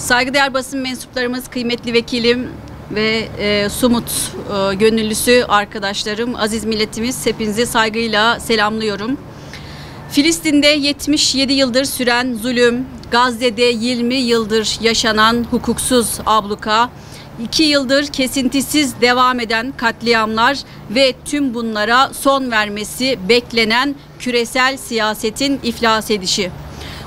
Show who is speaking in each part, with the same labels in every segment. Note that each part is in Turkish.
Speaker 1: Saygıdeğer basın mensuplarımız, kıymetli vekilim ve Sumut gönüllüsü arkadaşlarım, aziz milletimiz, hepinizi saygıyla selamlıyorum. Filistin'de 77 yıldır süren zulüm, Gazze'de 20 yıldır yaşanan hukuksuz abluka, 2 yıldır kesintisiz devam eden katliamlar ve tüm bunlara son vermesi beklenen küresel siyasetin iflas edişi.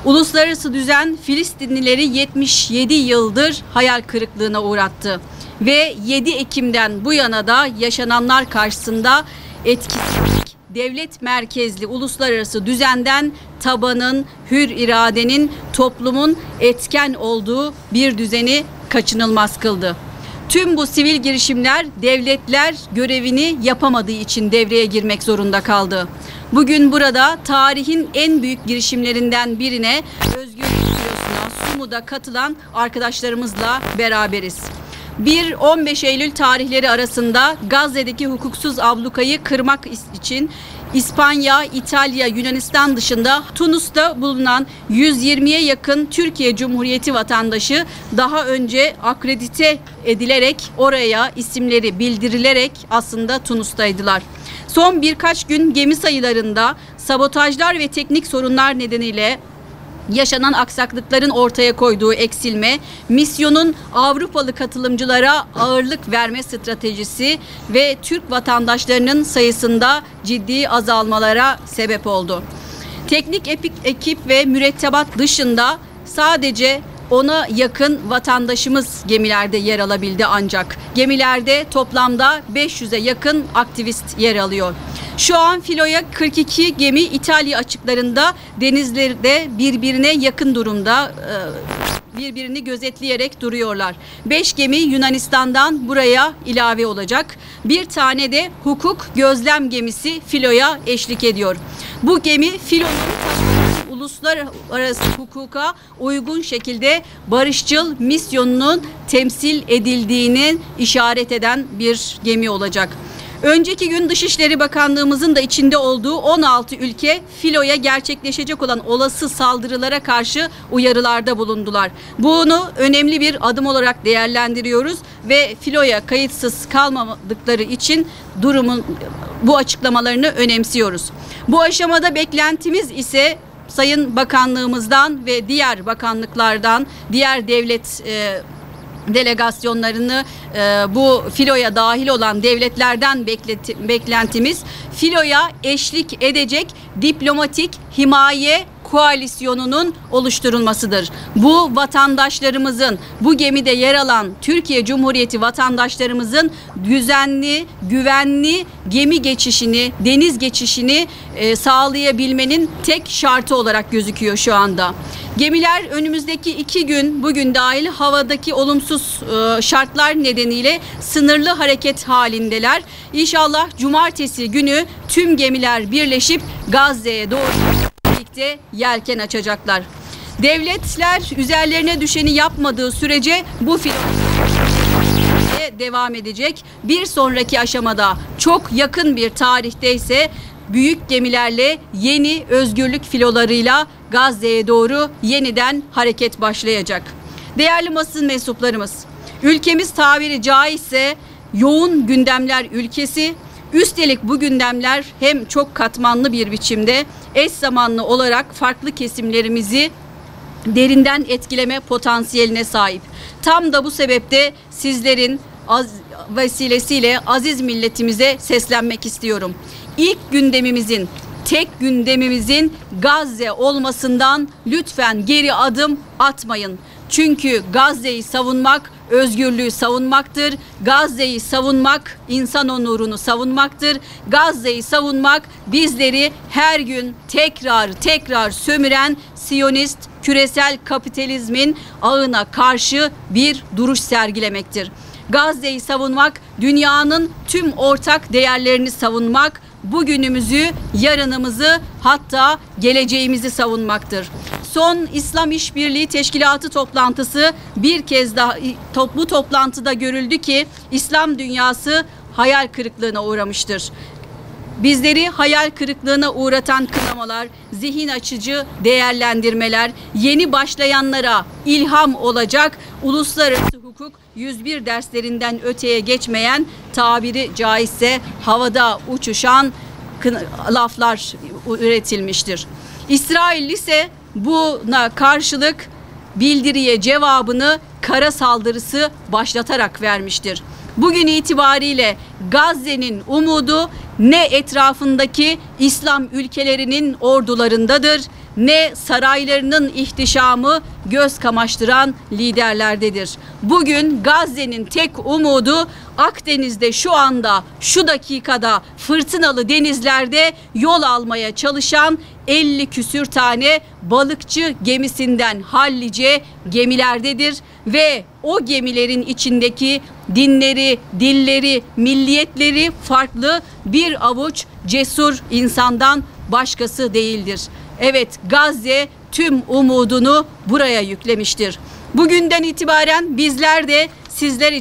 Speaker 1: Uluslararası düzen Filistinlileri 77 yıldır hayal kırıklığına uğrattı ve 7 Ekim'den bu yana da yaşananlar karşısında etkisizlik, devlet merkezli uluslararası düzenden tabanın, hür iradenin, toplumun etken olduğu bir düzeni kaçınılmaz kıldı. Tüm bu sivil girişimler devletler görevini yapamadığı için devreye girmek zorunda kaldı. Bugün burada tarihin en büyük girişimlerinden birine, Özgürlük Filosu'na, SUMU'da katılan arkadaşlarımızla beraberiz. 1-15 Eylül tarihleri arasında Gazze'deki hukuksuz ablukayı kırmak için İspanya, İtalya, Yunanistan dışında Tunus'ta bulunan 120'ye yakın Türkiye Cumhuriyeti vatandaşı daha önce akredite edilerek oraya isimleri bildirilerek aslında Tunus'taydılar. Son birkaç gün gemi sayılarında sabotajlar ve teknik sorunlar nedeniyle yaşanan aksaklıkların ortaya koyduğu eksilme, misyonun Avrupalı katılımcılara ağırlık verme stratejisi ve Türk vatandaşlarının sayısında ciddi azalmalara sebep oldu. Teknik ekip ve mürettebat dışında sadece 10'a yakın vatandaşımız gemilerde yer alabildi ancak. Gemilerde toplamda 500'e yakın aktivist yer alıyor. Şu an filoya 42 gemi İtalya açıklarında, denizlerde birbirine yakın durumda, birbirini gözetleyerek duruyorlar. 5 gemi Yunanistan'dan buraya ilave olacak. Bir tane de hukuk gözlem gemisi filoya eşlik ediyor. Bu gemi filonun uluslararası hukuka uygun şekilde barışçıl misyonunun temsil edildiğini işaret eden bir gemi olacak. Önceki gün Dışişleri Bakanlığımızın da içinde olduğu 16 ülke filoya gerçekleşecek olan olası saldırılara karşı uyarılarda bulundular. Bunu önemli bir adım olarak değerlendiriyoruz ve filoya kayıtsız kalmadıkları için durumun bu açıklamalarını önemsiyoruz. Bu aşamada beklentimiz ise Sayın Bakanlığımızdan ve diğer bakanlıklardan, diğer devlet delegasyonlarını bu filoya dahil olan devletlerden beklentimiz filoya eşlik edecek diplomatik himaye koalisyonunun oluşturulmasıdır. Bu vatandaşlarımızın, bu gemide yer alan Türkiye Cumhuriyeti vatandaşlarımızın düzenli, güvenli gemi geçişini, deniz geçişini sağlayabilmenin tek şartı olarak gözüküyor şu anda. Gemiler önümüzdeki 2 gün, bugün dahil havadaki olumsuz şartlar nedeniyle sınırlı hareket halindeler. İnşallah cumartesi günü tüm gemiler birleşip Gazze'ye doğru birlikte yelken açacaklar. Devletler üzerlerine düşeni yapmadığı sürece bu devam edecek. Bir sonraki aşamada çok yakın bir tarihte ise büyük gemilerle yeni özgürlük filolarıyla Gazze'ye doğru yeniden hareket başlayacak. Değerli basın mensuplarımız, ülkemiz tabiri caizse yoğun gündemler ülkesi. Üstelik bu gündemler hem çok katmanlı bir biçimde eş zamanlı olarak farklı kesimlerimizi derinden etkileme potansiyeline sahip. Tam da bu sebeple sizlerin vesilesiyle aziz milletimize seslenmek istiyorum. İlk gündemimizin, tek gündemimizin Gazze olmasından lütfen geri adım atmayın. Çünkü Gazze'yi savunmak özgürlüğü savunmaktır. Gazze'yi savunmak insan onurunu savunmaktır. Gazze'yi savunmak bizleri her gün tekrar sömüren Siyonist küresel kapitalizmin ağına karşı bir duruş sergilemektir. Gazze'yi savunmak, dünyanın tüm ortak değerlerini savunmak, bugünümüzü, yarınımızı, hatta geleceğimizi savunmaktır. Son İslam İşbirliği Teşkilatı toplantısı bir kez daha bu toplantıda görüldü ki İslam dünyası hayal kırıklığına uğramıştır. bizleri hayal kırıklığına uğratan kınamalar, zihin açıcı değerlendirmeler, yeni başlayanlara ilham olacak, uluslararası hukuk 101 derslerinden öteye geçmeyen, tabiri caizse havada uçuşan laflar üretilmiştir. İsrail ise buna karşılık bildiriye cevabını kara saldırısı başlatarak vermiştir. Bugün itibariyle Gazze'nin umudu ne etrafındaki İslam ülkelerinin ordularındadır, ne saraylarının ihtişamı göz kamaştıran liderlerdedir. Bugün Gazze'nin tek umudu Akdeniz'de şu anda, şu dakikada fırtınalı denizlerde yol almaya çalışan 50 küsür tane balıkçı gemisinden hallice gemilerdedir ve o gemilerin içindeki dinleri, dilleri, milliyetleri farklı bir avuç cesur insandan başkası değildir. Evet, Gazze tüm umudunu buraya yüklemiştir. Bugünden itibaren bizler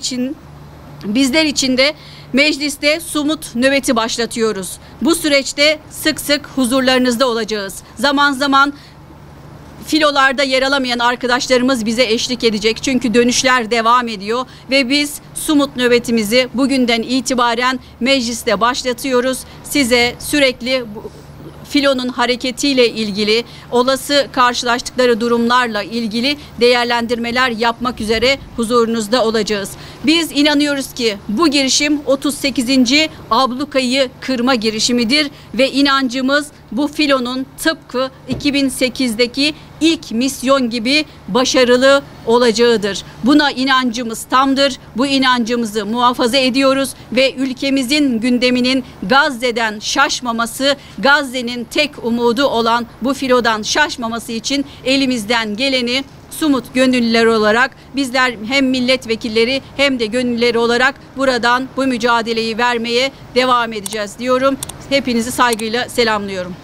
Speaker 1: için de mecliste sumut nöbeti başlatıyoruz. Bu süreçte sık sık huzurlarınızda olacağız. Zaman zaman filolarda yer alamayan arkadaşlarımız bize eşlik edecek. Çünkü dönüşler devam ediyor ve biz sumut nöbetimizi bugünden itibaren mecliste başlatıyoruz. Size sürekli filonun hareketiyle ilgili, olası karşılaştıkları durumlarla ilgili değerlendirmeler yapmak üzere huzurunuzda olacağız. Biz inanıyoruz ki bu girişim 38. ablukayı kırma girişimidir ve inancımız bu filonun tıpkı 2008'deki ilk misyon gibi başarılı olacağıdır. Buna inancımız tamdır. Bu inancımızı muhafaza ediyoruz ve ülkemizin gündeminin Gazze'den şaşmaması, Gazze'nin tek umudu olan bu filodan şaşmaması için elimizden geleni sumut gönüllüler olarak bizler hem milletvekilleri hem de gönüllüleri olarak buradan bu mücadeleyi vermeye devam edeceğiz diyorum. Hepinizi saygıyla selamlıyorum.